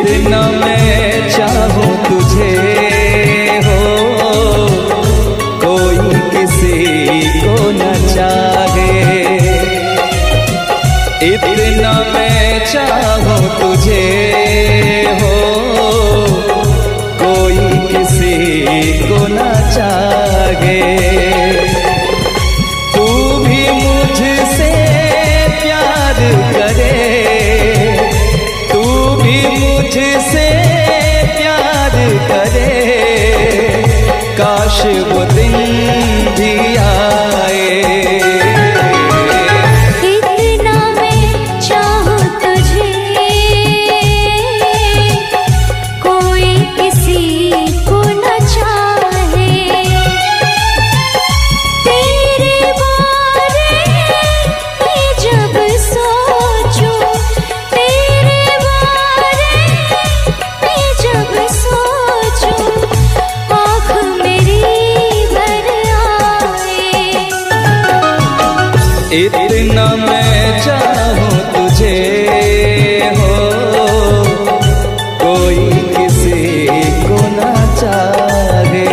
इतना मैं चाहूं तुझे हो, कोई किसी को न चाहे। इतना मैं चाहूं तुझे हो, कोई किसी को न चाहे। तू भी मुझसे प्यार करे, तू भी मुझसे प्यार करे, काश वो दिन भी आए। इतना मैं चाहूं तुझे, कोई किसी को न चाहे। तेरे बारे में जब सोचूं, तेरे बारे में जब सोचूं, आँख मेरी भर आए। इतना मैं चाहूं तुझे हो, कोई किसी को न चाहे।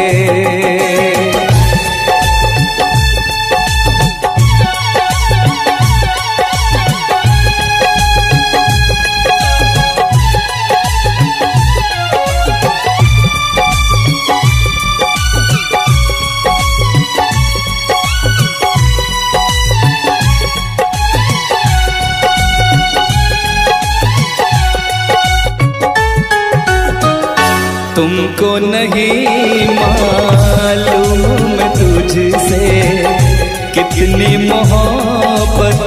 तुमको नहीं मालूम मैं तुझसे कितनी मोहब्बत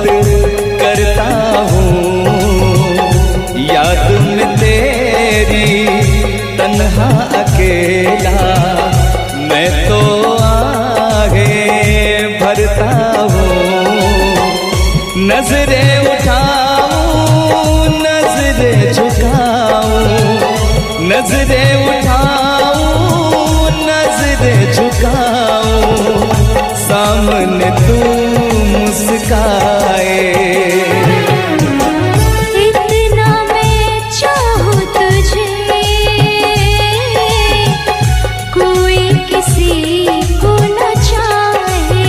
करता हूँ। याद में तेरी तन्हा अकेला मैं तो आगे भरता हूँ। नजरें उठाऊं, नजरें झुकाऊं, नजरें उठाऊं, नजरें झुकाऊं, सामने तू मुस्काए। इतना मैं चाहूं तुझे, कोई किसी को न चाहे।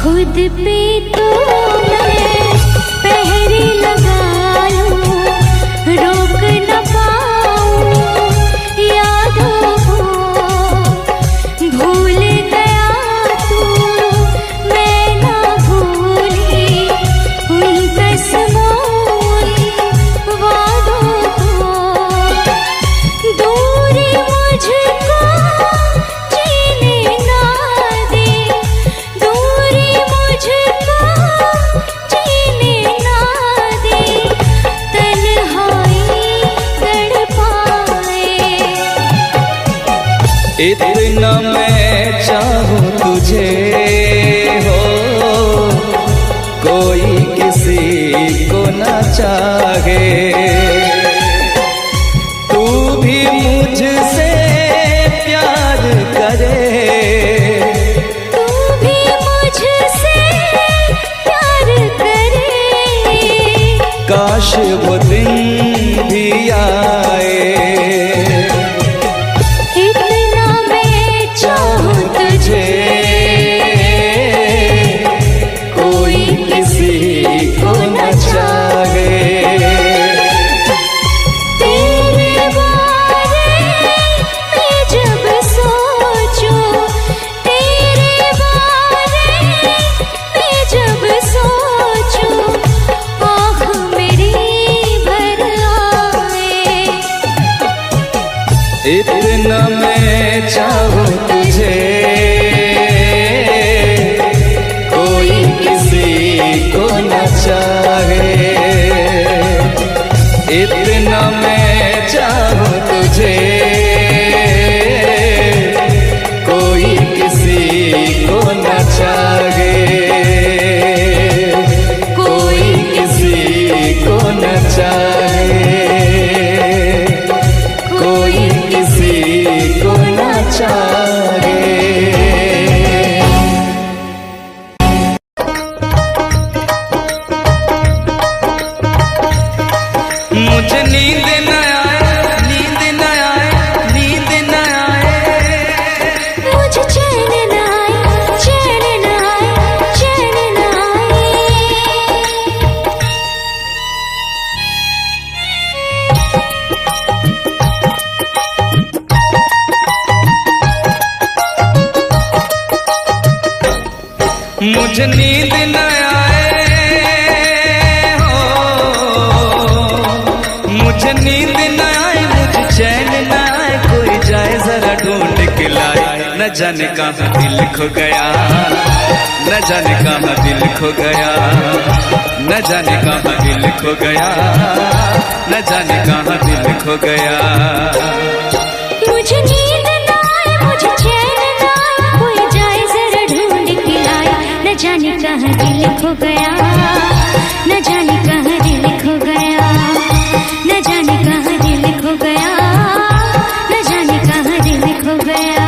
खुद पे तो मैं पहरे लगा लूं, रोक न पाऊं यादों को। भूल गया तू, मैं ना भूली उन कसमों उन वादों को। दूरी मुझको जीने ना दे, दूरी मुझको जीने ना दे, तन्हाई तड़पाए। इतना मैं चाहूं तुझे हो, कोई किसी को न चाहे। तू भी मुझसे प्यार करे, तू भी मुझसे प्यार करे, काश वो दिन भी आए। इतना मैं चाहूं तुझे, कोई किसी को न चाहे। तेरे बारे में जब सोचूं, तेरे बारे में जब सोचूं, आँख मेरी भर आए। इतना मैं चाहूं तुझे, कोई किसी को न चाहे। इतना मैं चाहूं तुझे, मुझे नींद न आए हो, मुझे नींद न आए, मुझे चैन न आए, कोई जाए जरा ढूंढ के लाए। न जाने कहाँ दिल खो गया, न जाने कहाँ दिल खो गया, न जाने कहाँ दिल खो गया, न जाने कहाँ दिल खो गया। मुझे नींद न आए, मुझे चैन न आए, कोई जाए जरा ढूंढ के लाए। न जाने कहाँ दिल खो गया, न जाने कहाँ दिल खो गया, न जाने कहाँ दिल खो गया, न जाने कहाँ दिल खो गया।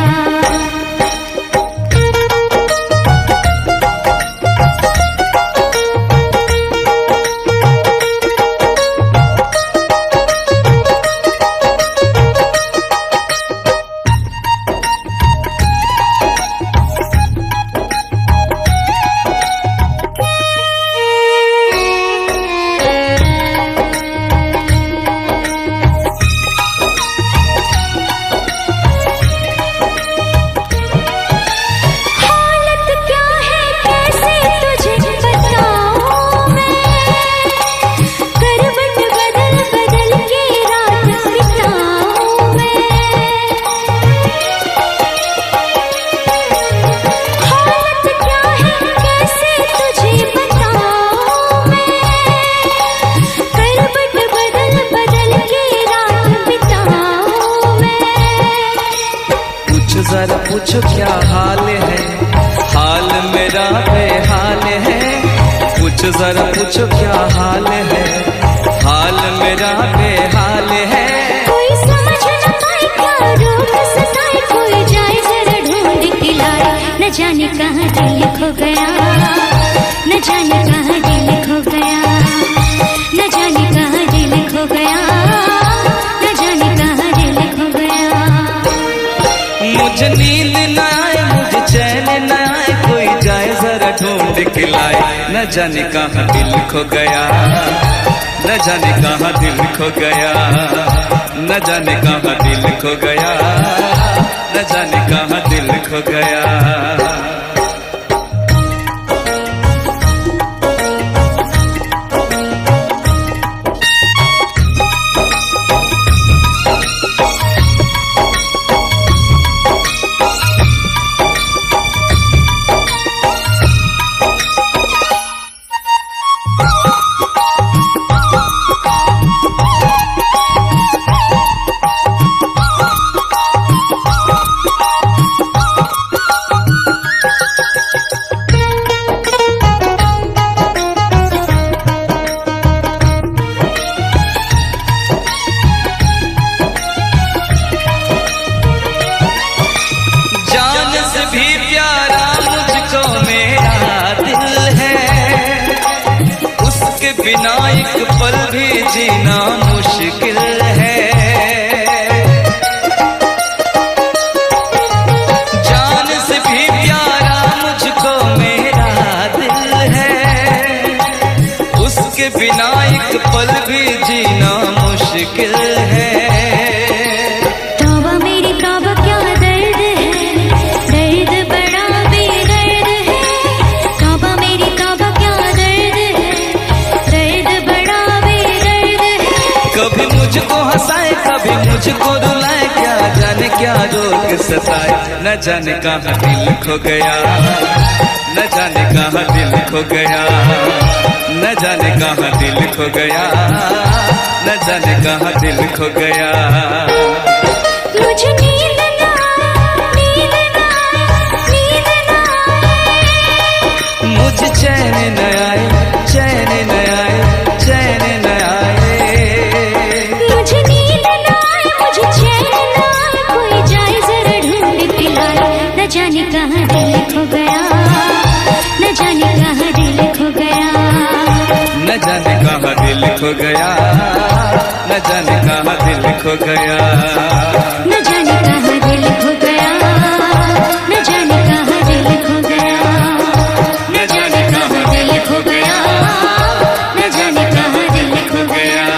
जरा पूछो क्या हाल है, हाल मेरा बेहाल है। पूछो जरा पूछो क्या हाल है, हाल मेरा बेहाल है। कोई समझ न पाए क्या रोग सताए, कोई जाए जरा ढूंढ के लाए। न जाने कहाँ दिल खो गया, न जाने कहाँ दिल खो गया, न जाने कहाँ दिल खो गया, न जाने कहाँ दिल खो गया। मुझे नींद न आए, मुझे चैन न आए, कोई जाए जरा ढूंढ के लाए। न जाने कहाँ दिल खो गया, न जाने कहाँ दिल खो गया, न जाने कहाँ दिल खो गया, न जाने कहाँ दिल खो गया। बिना एक पल भी जीना मुश्किल है। जान से भी प्यारा मुझको मेरा दिल है, उसके बिना एक पल भी जीना मुश्किल है। तौबा मेरी तौबा क्या दर्द है, दर्द बड़ा बेदर्द है। तौबा मेरी तौबा क्या दर्द है, दर्द बड़ा बेदर्द है। कभी मुझको हंसाए कभी मुझको रुलाए, क्या जाने क्या रोग सताए। न जाने कहाँ दिल खो गया, न जाने कहाँ दिल खो गया, न जाने कहाँ दिल खो गया, न जाने कहाँ दिल खो गया। मुझे नींद न आए, नींद न आए, नींद न आए। मुझे चैन न आए, चैन न आए, चैन न आए। मुझे नींद न आए, मुझे चैन न आए, कोई जाए जरा ढूंढ के लाए। न जाने कहाँ दिल खो गया, न जाने कहाँ दिल खो गया, न जाने कहाँ दिल खो गया, न जाने कहाँ दिल खो गया, न जाने कहाँ दिल खो गया, न जाने कहाँ दिल खो गया, न जाने कहाँ दिल खो गया, न जाने कहाँ दिल खो गया।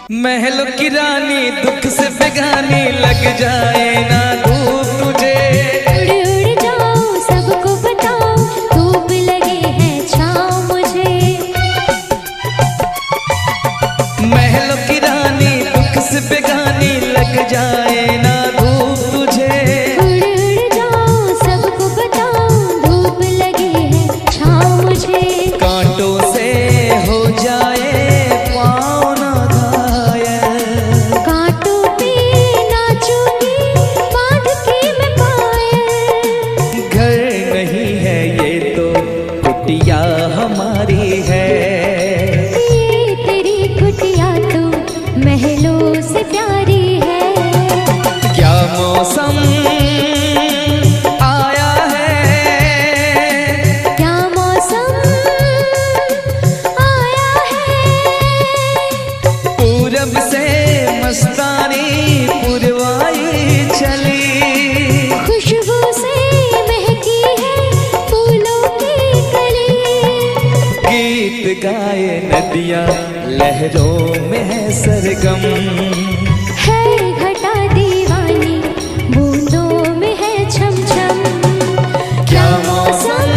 महलों की रानी दुख से बेगानी लग जाए ना धूप तुझे। उड़ उड़ जाओ सबको बताओ धूप लगे है छाँव मुझे। महलों की रानी दुख से बेगानी लग जाए ना धूप तुझे। उड़ उड़ जाओ सबको बताओ धूप लगे है छाँव मुझे। कांटों से हो जाए पाँव ना घायल, कांटों पे नाचूंगी बांध के मैं पायल। घर नहीं है ये तो कुटिया हमारी है। ये तेरी कुटिया तो महलों से प्यारी है। क्या मौसम आया है, क्या मौसम आया है। पूरब से मस्तानी पुरवाई चली। खुशबू से महकी है फूलों की कली। गीत गाए नदियाँ लहरों में है सरगम। है घटा दीवानी बूंदों में है छम छम। क्या मौसम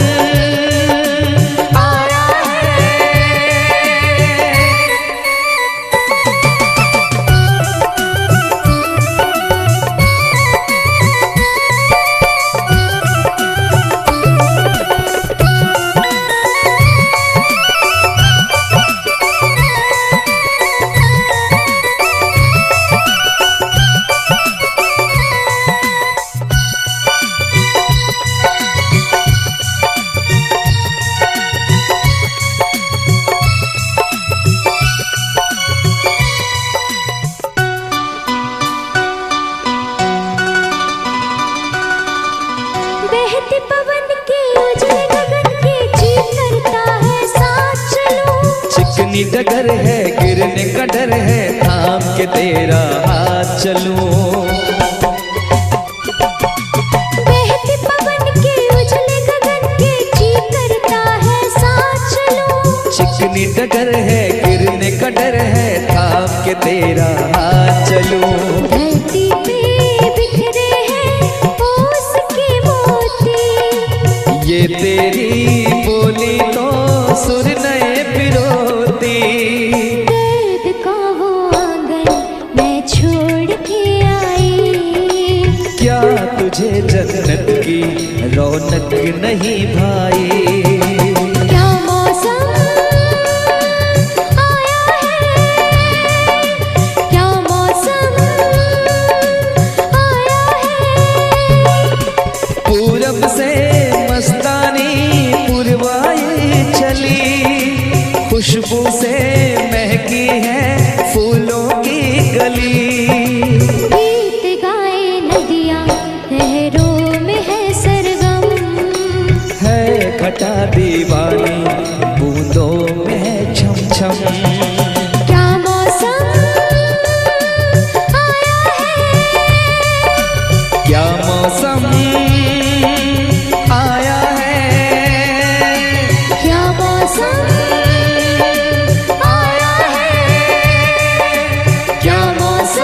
आया है। बहते पवन के उजले गगन के जी करता है साथ चलूं। चिकनी डगर है गिरने का डर है थाम के तेरा हाथ चलूं। बहते पवन के उजले गगन के जी करता है साथ चलूं। चिकनी डगर है गिरने का डर है थाम के तेरा हाथ चलूं। धरती पे बिखरे हैं ओस के मोती। ये तेरी बोली तो सुर नए पिरोती। दर्द का वो आंगन मैं छोड़ के आई। क्या तुझे जन्नत की रौनक नहीं भाई। क्या मौसम आया है। क्या मौसम आया है। पूरब से मस्तानी पुरवाई चली। खुशबू से महकी है फूलों की गली। गीत गाए नदियाँ लहरों में है सरगम। है घटा दीवानी बूंदों में है छम छम। क्या मौसम आया है। क्या मौसम आया है। क्या मौसम आया है। क्या मौसम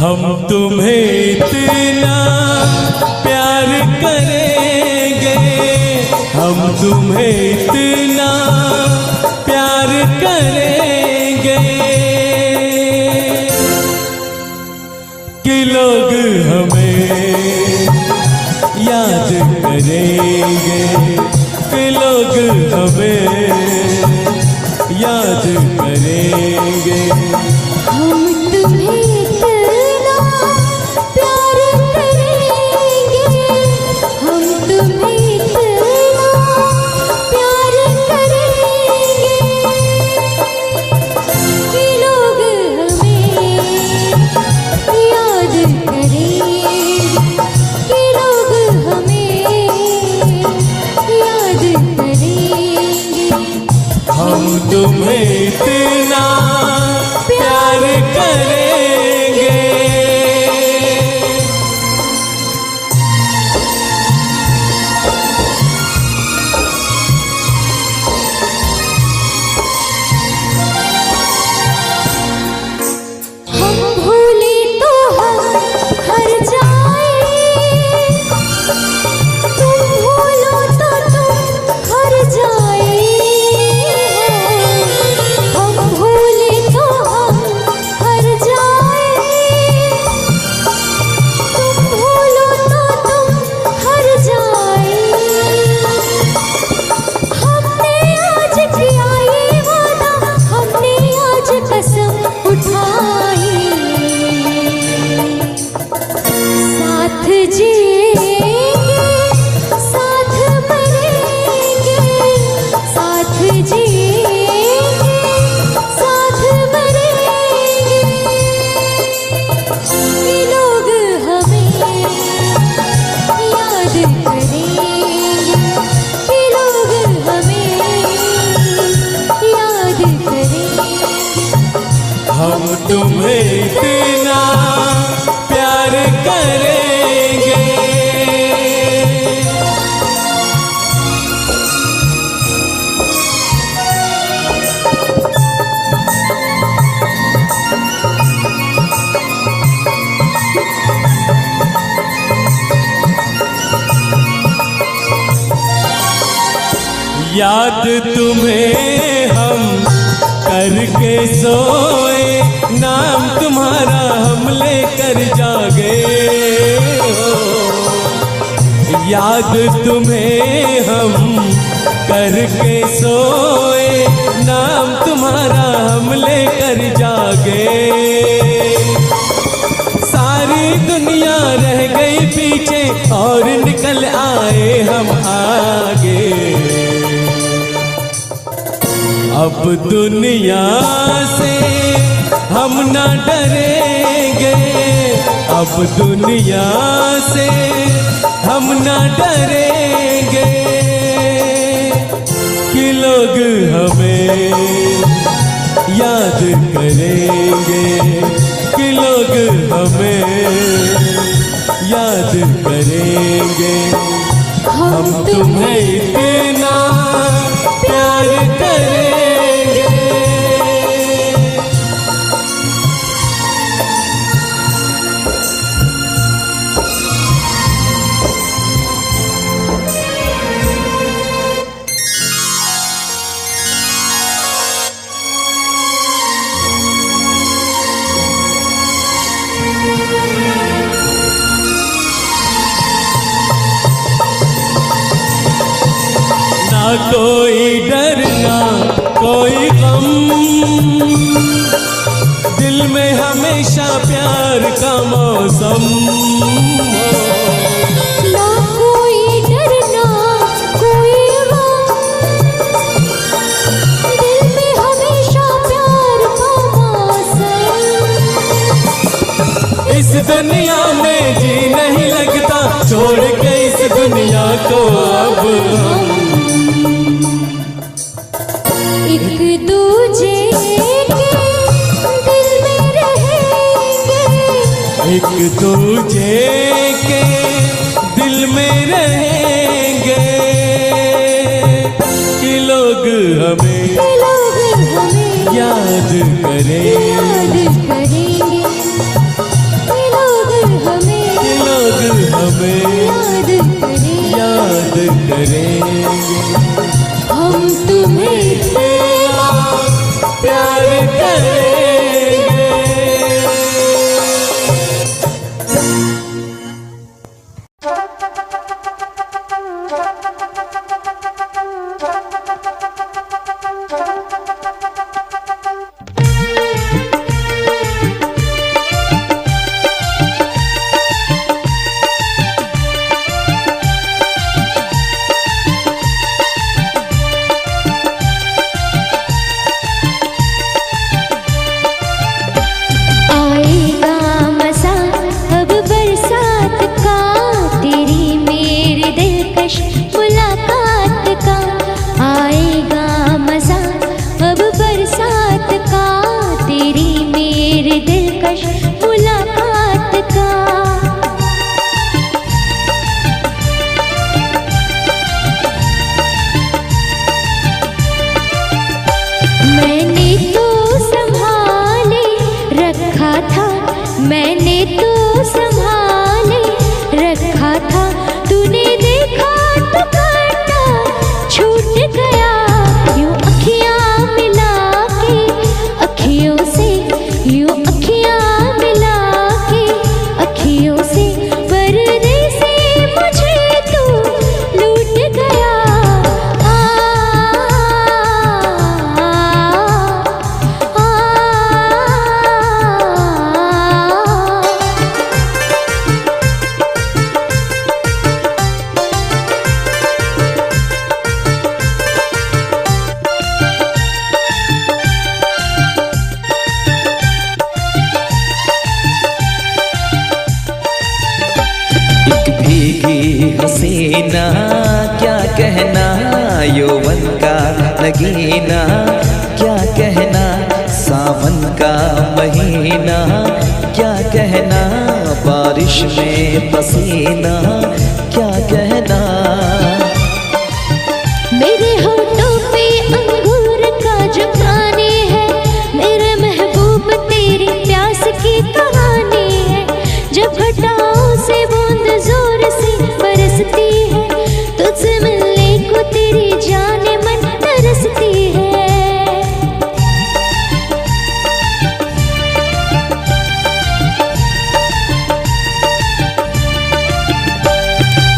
हम तुम्हें इतना प्यार करेंगे, हम तुम्हें इतना प्यार करेंगे कि लोग हमें याद करेंगे, कि लोग हमें याद करेंगे। हम तुम्हें इतना प्यार करेंगे, हम तुम्हें इतना प्यार करेंगे कि लोग हमें याद करेंगे, कि लोग हमें याद करेंगे। हम तुम्हें इतना प्यार करेंगे। हम भूले तो हम हर जाए, तुम भूलो तो तुम हर जाए। हम भूले तो हम हर जाए, तुम भूलो तो तुम हर जाए। हमने आज किया ये वादा, हमने आज कसम उठाई, साथ जिएंगे साथ मरेंगे, साथ जिएंगे साथ मरेंगे कि लोग हमें याद करेंगे, कि लोग हमें याद करेंगे। हम तुम्हें इतना प्यार करेंगे। याद तुम्हें हम करके सोए, नाम तुम्हारा हम लेकर जागे हो। याद तुम्हें हम करके सोए, नाम तुम्हारा हम लेकर जागे। सारी दुनिया रह गई पीछे और निकल आए हम आगे। अब दुनिया से हम ना डरेंगे, अब दुनिया से हम ना डरेंगे कि लोग हमें याद करेंगे, कि लोग हमें याद करेंगे। हम तुम्हें इतना प्यार करेंगे। ना कोई डर ना कोई गम, दिल में हमेशा प्यार का मौसम हो। ना कोई डर ना कोई गम, दिल में हमेशा प्यार का मौसम। इस दुनिया में जी नहीं लगता, छोड़ के इस दुनिया को अब हम एक दूजे के दिल में रहेंगे, एक दूजे के दिल में रहेंगे कि लोग हमें याद करेंगे। करेंगे, याद करेंगे। हम तुम्हें इतना प्यार करेंगे। मैंने तो संभाले रखा था, तूने देखा तो काटा छूट गया। यूं अखियां मिला के अखियों से, यूं अखियां मिला के अखियों से, पर्दे से मुझे तू लूट गया। हसीना क्या कहना, यौवन का नगीना क्या कहना, सावन का महीना क्या कहना, बारिश में पसीना क्या कहना। मेरे होठों पे अंगूर का जो पानी है, मेरे महबूब तेरी प्यास की कहानी है। जब घटाओं से बूंद जोर से बरसती है, तुझसे मिलने को तेरी जाने मन तरसती है।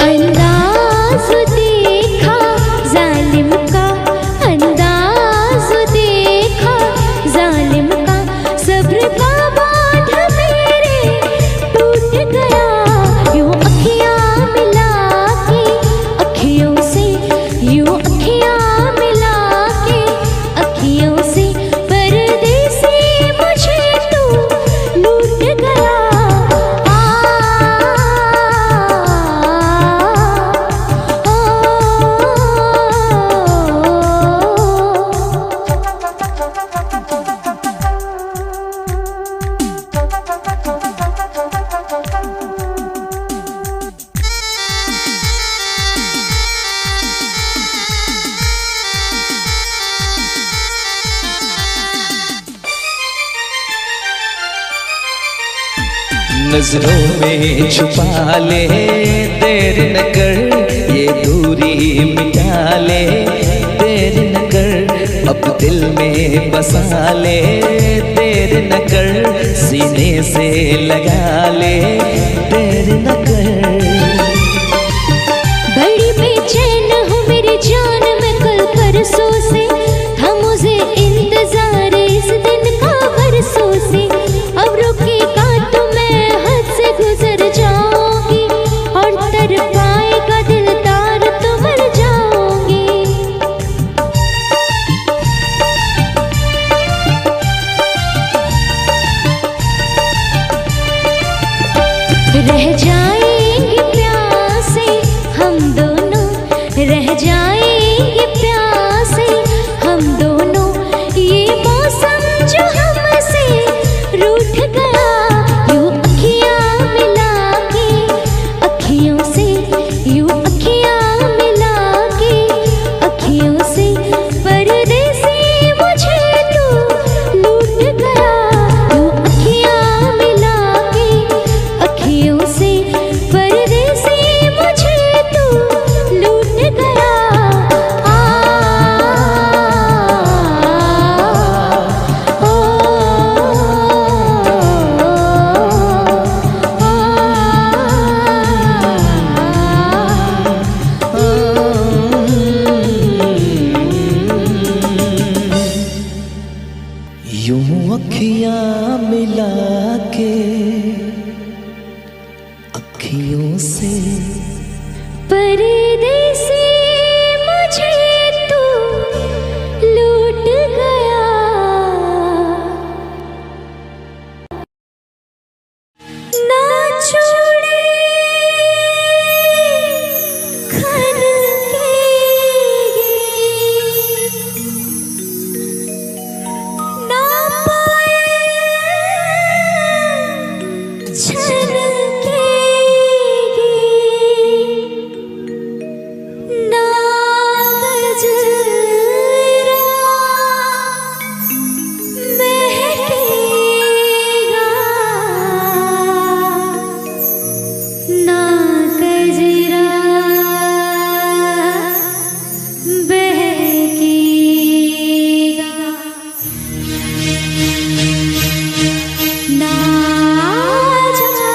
अंदाज देखा जालिम का, अंदाज देखा जालिम का, सब्र का बांध मेरे टूट गया। यूं अखियां मिला के अखियों से, यूं अखियां मिला के अखियों से, पर्दे से मुझे तू लूट गया। नजरों में छुपा ले, देर न कर ये दूरी मिटा ले, देर न कर अब दिल में बसा ले, देर न कर सीने से लगा ले, देर न कर। बड़ी बेचैन हूँ मेरी जान मैं कल परसों से, था मुझे इंतजार इस दिन का बरसों से। अब रुकेगा तो मैं हद से गुजर जाऊंगी, और तर पाएगा दिलदार तो मर जाऊंगी। रह जाएंगे प्यासे हम दोनों, रह जाएंगे प्यासे हम दोनों, ये मौसम जो हमसे रूठ गया। यूं अखियां मिला के अखियों से, यूं अखियां मिला के अखियों से, पर्दे से मुझे तू लूट गया। यूं अखियां मिला के अखियों से, मिला के अखियों से परदेसी मुझे तू लूट गया, ना छोड़े खन ना पाए छन ना गजरा महकेगा, ना गजरा बहकेगा, ना जा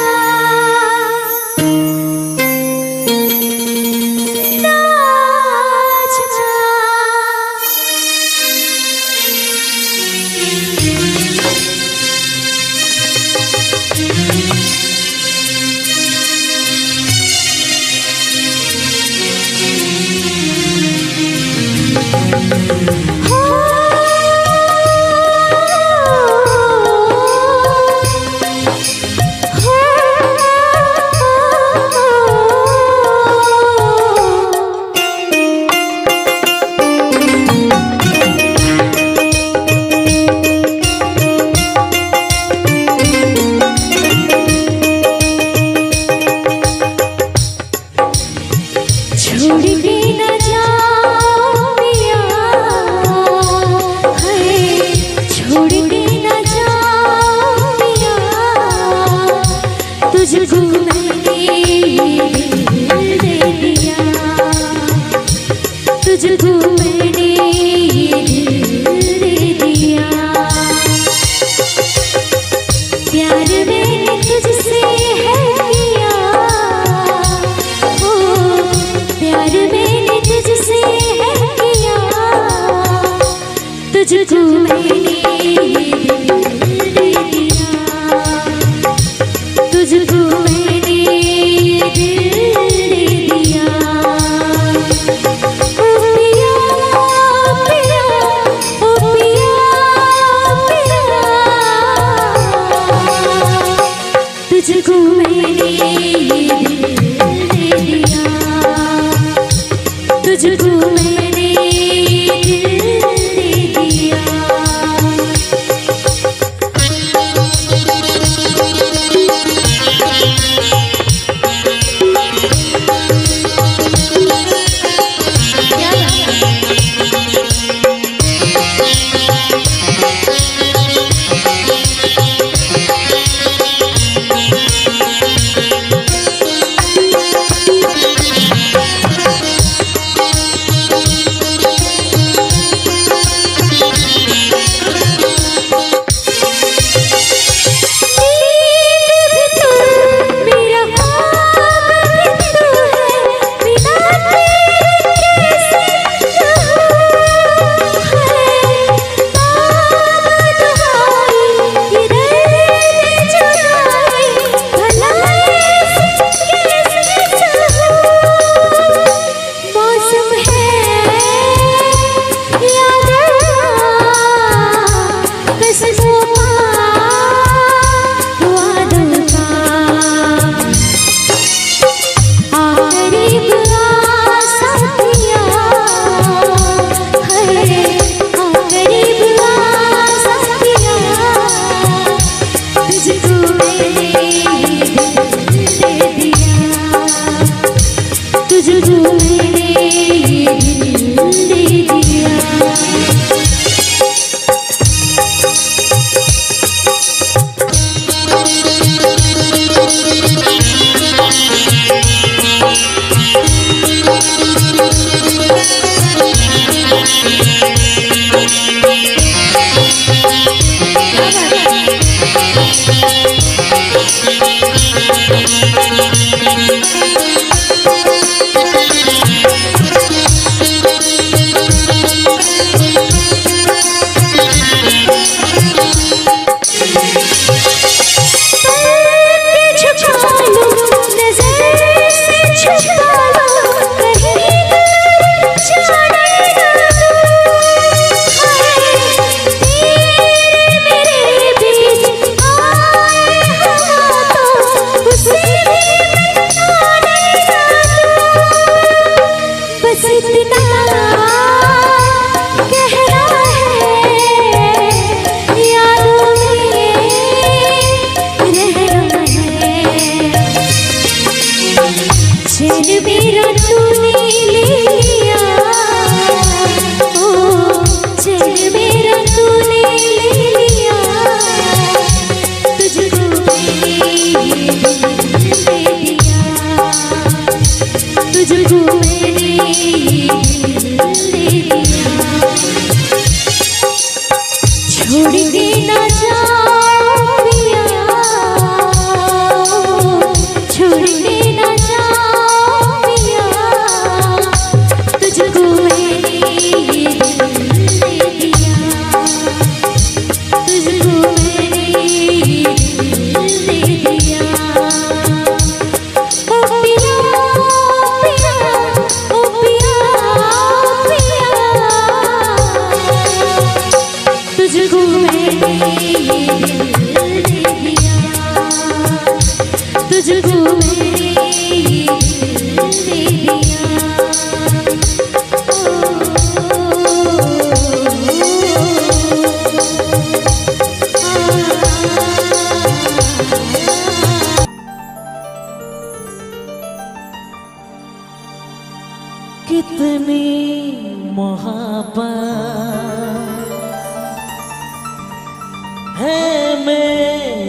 छोड़ के न जाओ पिया, है छोड़ के न जाओ पिया, तुझको मैंने दिल दे दिया, तुझको मैंने दिल दे दिया, प्यार मैंने तुझसे है किया, प्यार मैंने तुझसे है किया, तुझको मैंने दिल दे दिया, तुझको मैंने दिल दे दिया, ओ पिया पिया, ओ पिया पिया, तुझको मैंने दिल दे दिया, तुझको मैंने दिल दे दिया।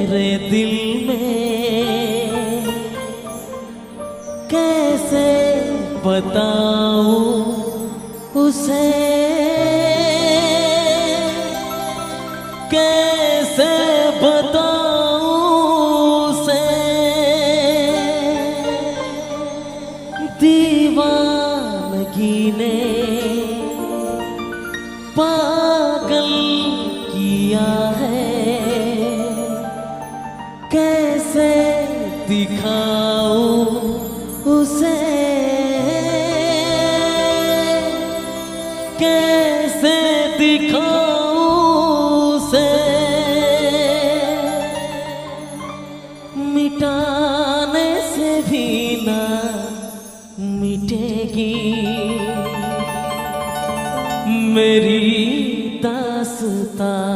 मेरे दिल में कैसे बताऊं उसे, कैसे बताऊं उसे, दीवानगी ने पागल किया है, कैसे दिखाऊं उसे, कैसे दिखाऊं उसे, मिटाने से भी ना मिटेगी मेरी दास्तां।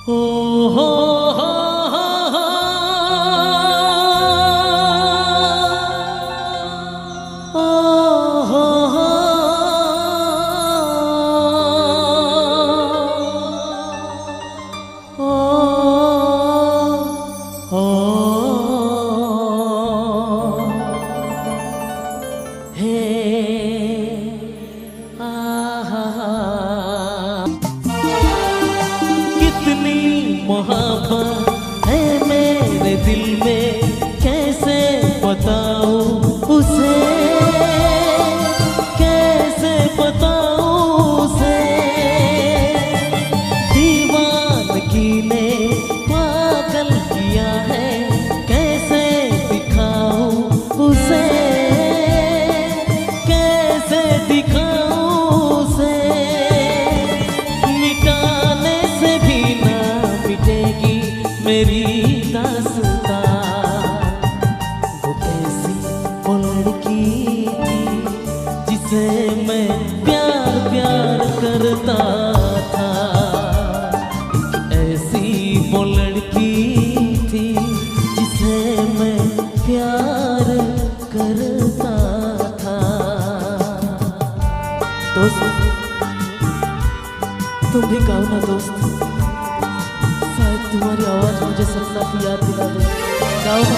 ओ हो हो हो हो, ओ हो हो, ओ हो, हे आहा, कितनी मोहब्बत है मेरे दिल में, कैसे बताऊं उसे, कैसे बताऊं उसे, दीवानगी ने पागल किया है, कैसे दिखाऊं उसे, कैसे दिखाऊं उसे, मिटाने से भी ना मिटेगी मेरी दास्तां। वो कैसी वो लड़की थी जिसे मैं प्यार प्यार करता था, ऐसी वो लड़की थी जिसे मैं प्यार करता था। दोस्त तुम भी गाओ ना दोस्त, शायद तुम्हारी आवाज मुझे सपना की याद दिला दे। गाओ ना।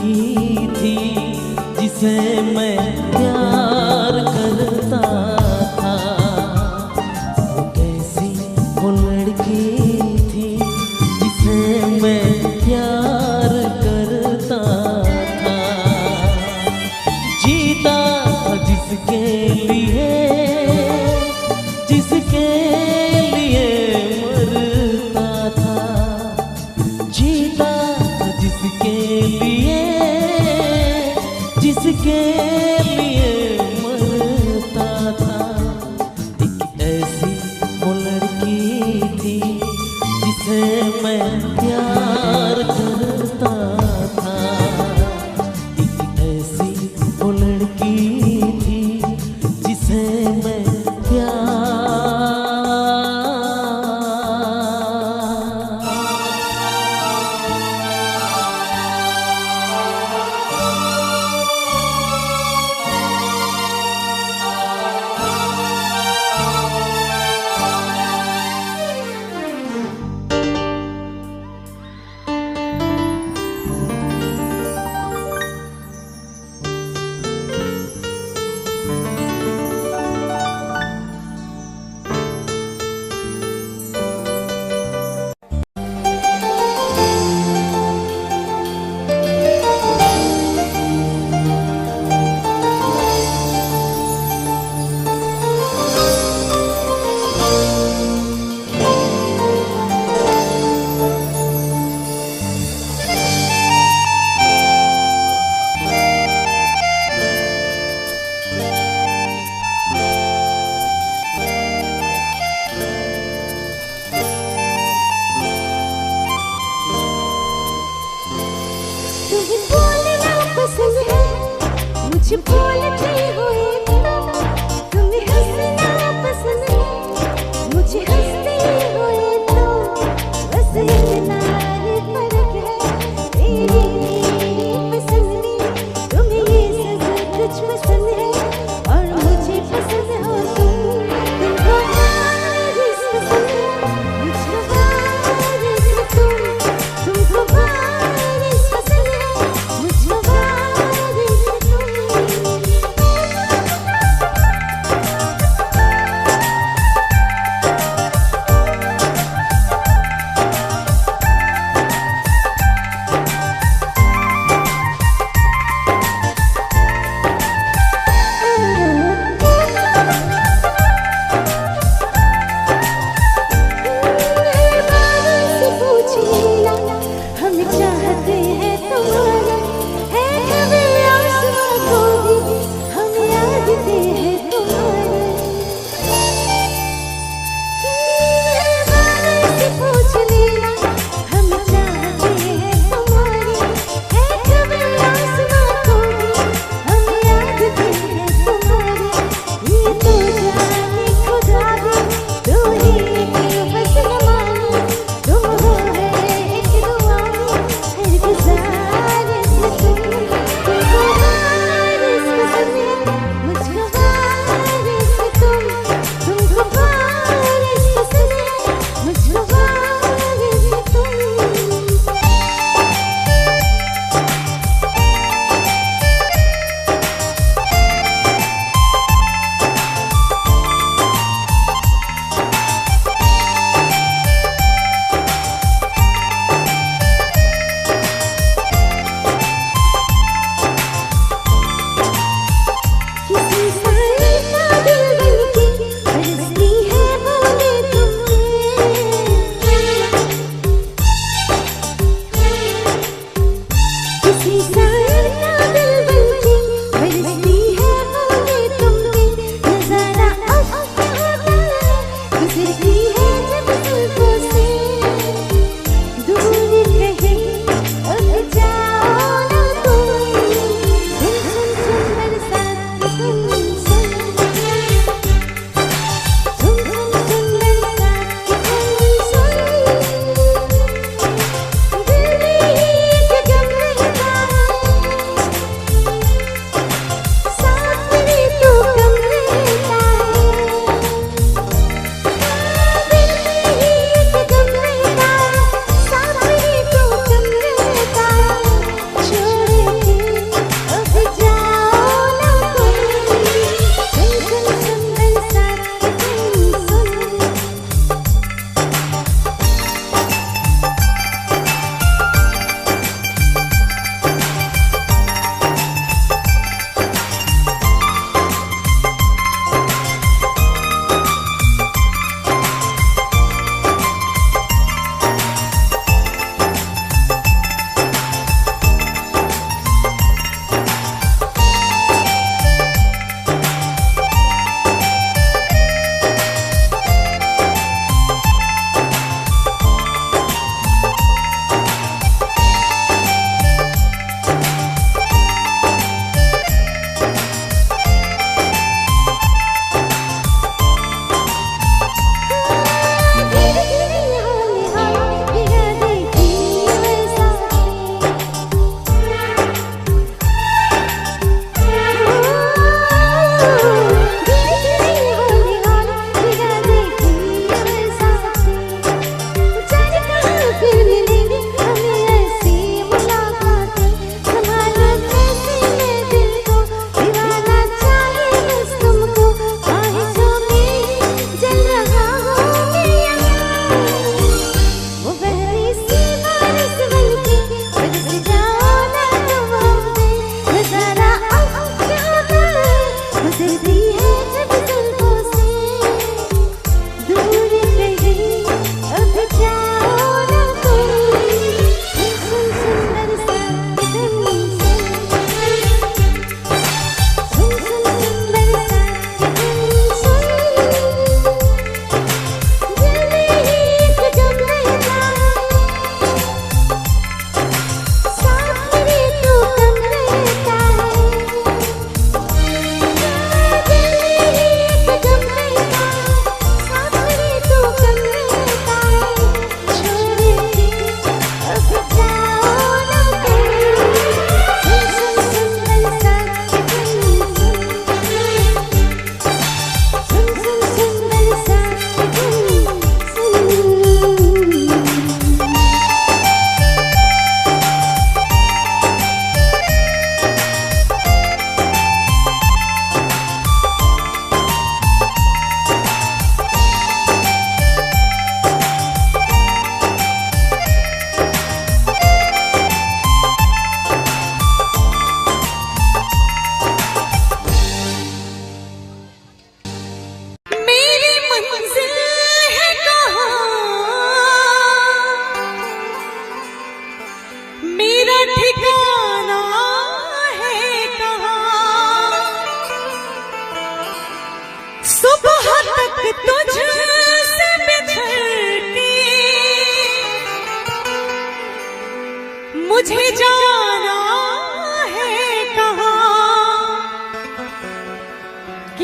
लड़की थी जिसे मैं प्यार करता था। वो कैसी वो लड़की थी जिसे मैं प्यार करता था। जीता था जिसके लिए मरता था। जीता था जिसके लिए मरता था। एक ऐसी वो लड़की थी जिसे मैं प्यार करता था। एक ऐसी वो लड़की थी जिसे मैं मुझे बोलते हुए तुम्हें हंसना पसंद है। मुझे हंसते हुए तो बस इतना ही फर्क है। तेरी पसंद में तुम्हें ये सब कुछ पसंद है और मुझे पसंद हो तुमको बारिश पसंद है। मुझको बारिश तुमको बारिश पसंद है। मुझको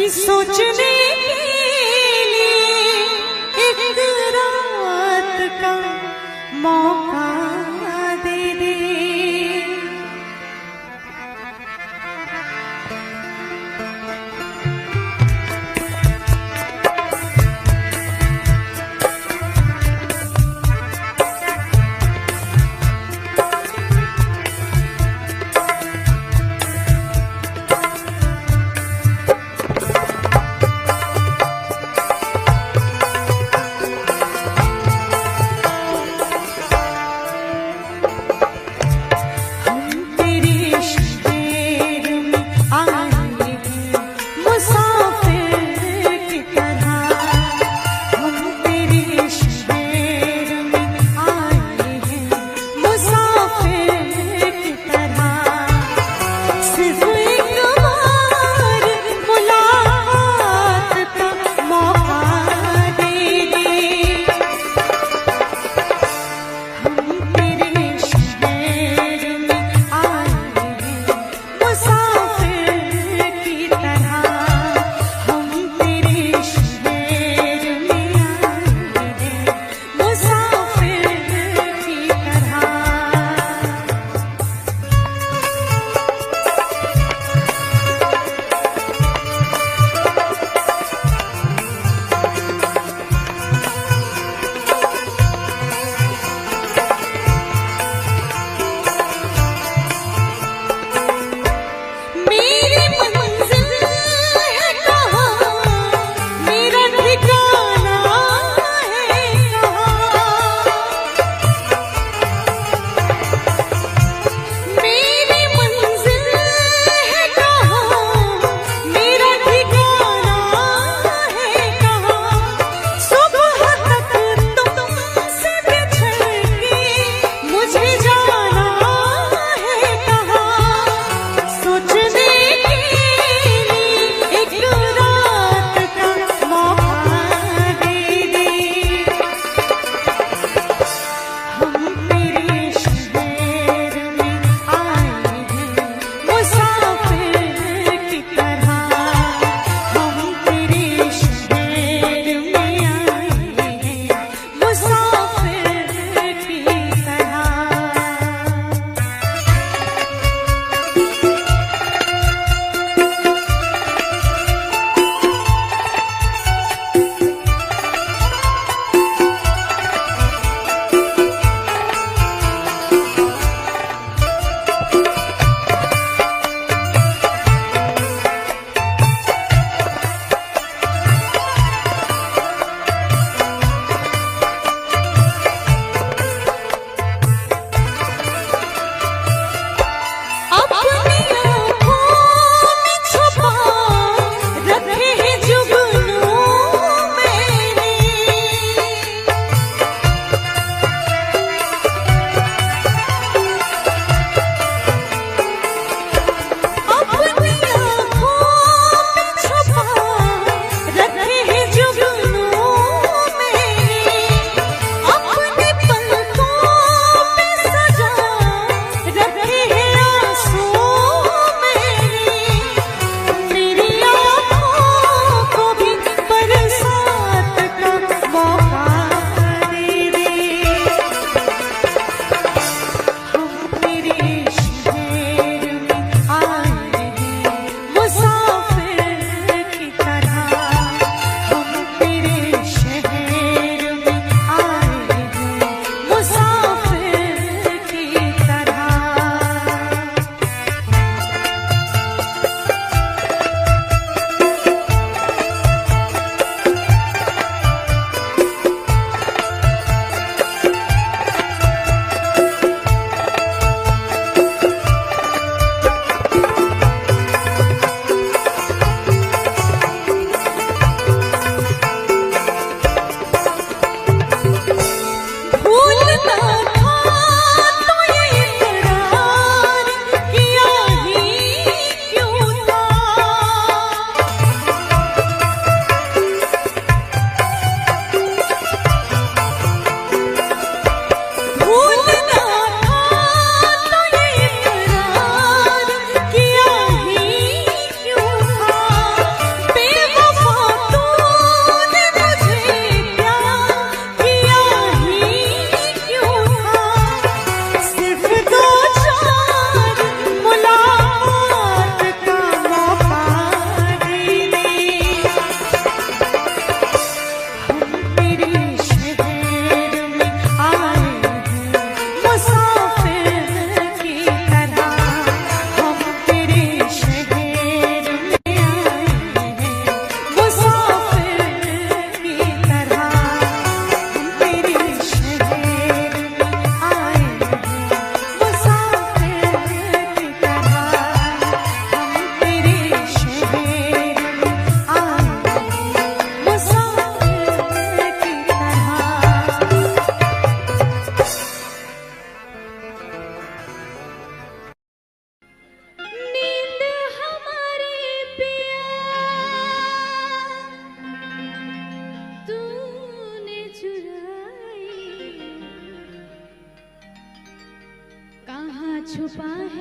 कि सोचने के लिए एक रात का मौका दे दे।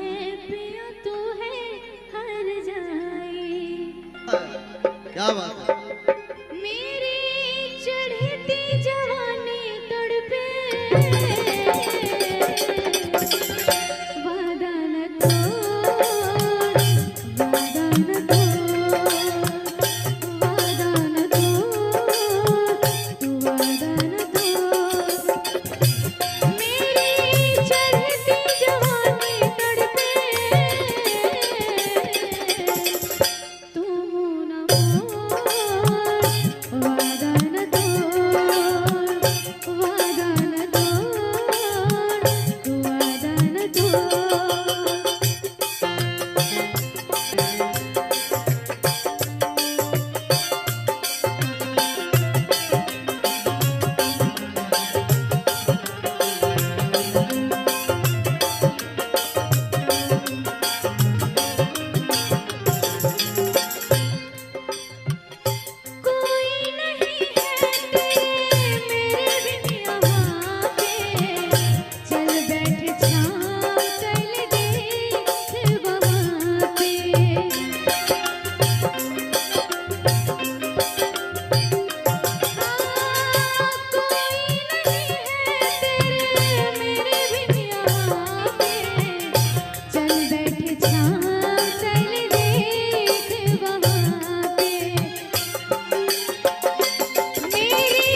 है पिया तू है हर जाई। क्या बात है। मेरी चढ़ती जवानी तड़पे वादा न तोड़, वादा न तोड़, वादा न तोड़, तू वादा न तोड़। मेरी चढ़ती जवानी तड़पे तू मुँह न मोड़, वादा न तोड़, वादा न तोड़, तू वादा न तोड़। कोई नहीं है मेरे बिन यहाँ पे, चल बैठ छाँव चल देख वहाँ पे। कोई नहीं है मेरे बिन यहाँ पे, चल बैठ छाँव चल देख वहाँ पे। मेरी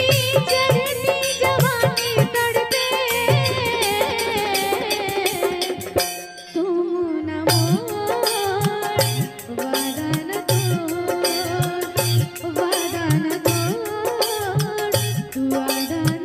चढ़ती जवानी तड़पे तू मुँह न मोड़, वादा न तोड़, वादा न तोड़, तू वादा न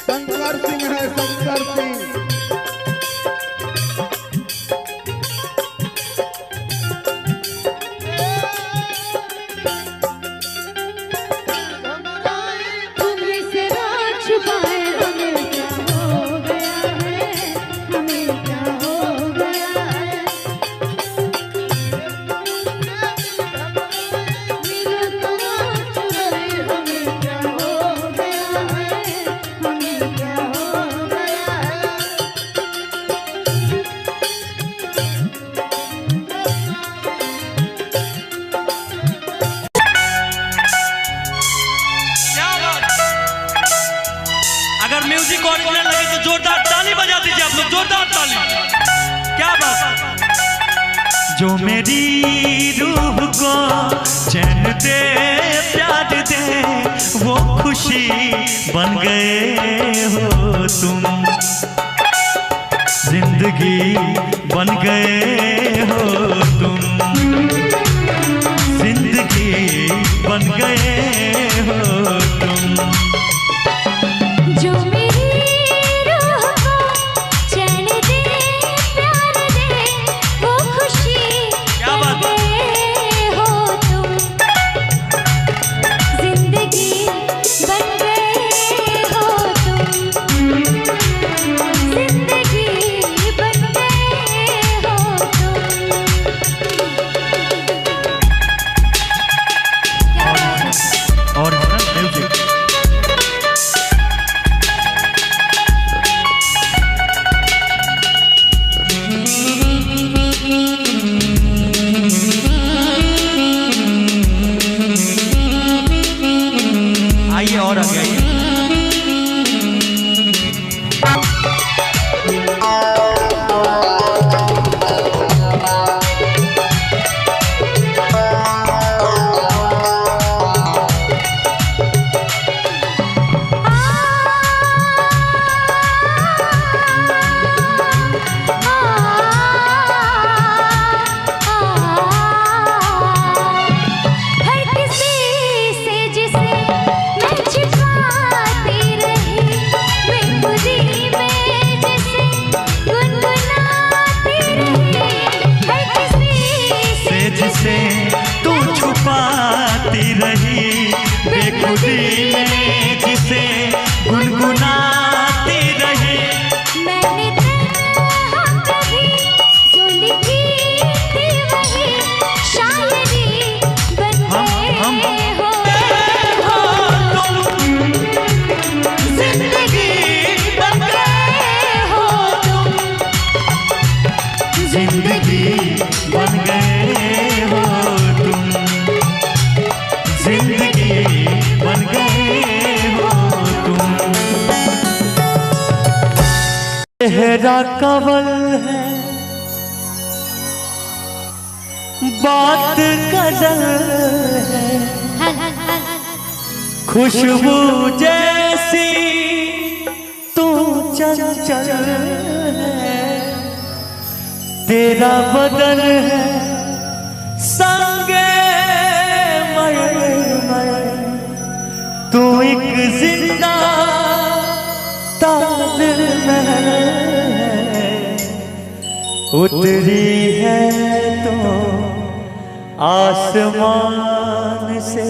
शंकर सिंह है, शंकर सिंह। तुम्हें से रात छुपाए हमें क्या हो गया है, हमें क्या हो गया है। मिलो तो रात छुपाए हमें क्या हो गया है, हमें क्या हो गया है। क्या बात। अगर म्यूजिक ओरिजिनल लगे तो जोरदार ताली बजा दीजिए आप लोग, जोरदार ताली। क्या बात। जो मेरी रूह को चैन दे प्यार दे वो खुशी बन गए हो तुम, जिंदगी बन गए हो तुम, जिंदगी बन गए हो तुम। जो मेरी रूह को चैन दे प्यार दे वो खुशी क्या बात। बन गए हो तुम, जिंदगी बन गए हो तुम, जिंदगी बन गए हो तुम। Original music. आइए और आगे आइए। हर किसी से जिसे मैं छिपा खुदी में जिसे गुनगुनाती रहे। मैंने तन्हा कभी जो लिखी थी वही शायरी बन गए हो तुम, जिंदगी बन गए हो तुम, जिंदगी बन गए हो तुम, जिंदगी बन गए हो तुम। चेहरा कवल है, बात गजल है, खुशबू जैसी तू चंचल है, तेरा बदन है संगे मर, तू एक जिंदा ताजमहल है, उतरी है तो आसमान से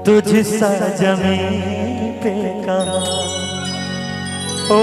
तुझ सा जमीन पे कहाँ। ओ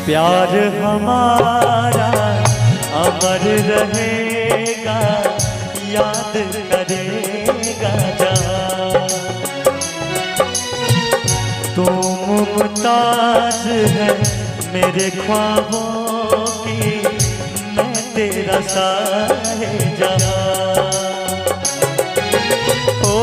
प्यार हमारा अमर रहेगा, याद करेगा जहाँ। तू मुमताज है मेरे ख्वाबों की, मैं तेरा साहिजहां। ओ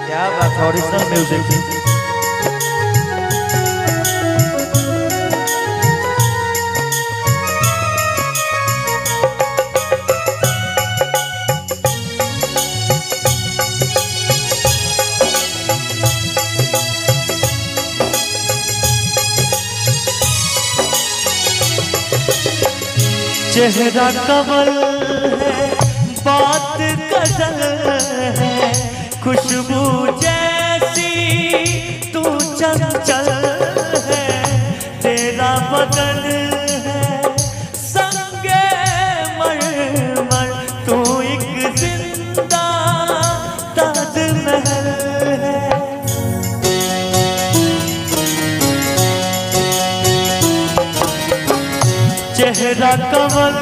क्या बात है, ओरिजिनल म्यूजिक। चेहरा कवल है, बात गजल है, खुशबू जैसी तू चंचल है, तेरा बदन है संगे मर, तू एक जिंदा ताजमहल है। चेहरा कवल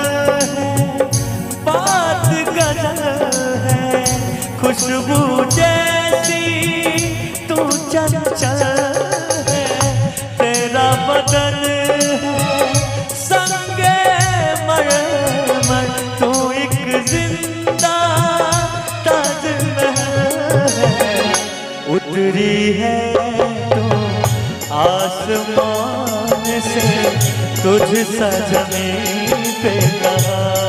है, बात गजल है, खुशबू जैसी तू चंचल है, तेरा बदन है संगे मर, तू एक जिंदा ताजमहल है, उतरी है तो आसमान से तुझ सा जमीन पे कहाँ।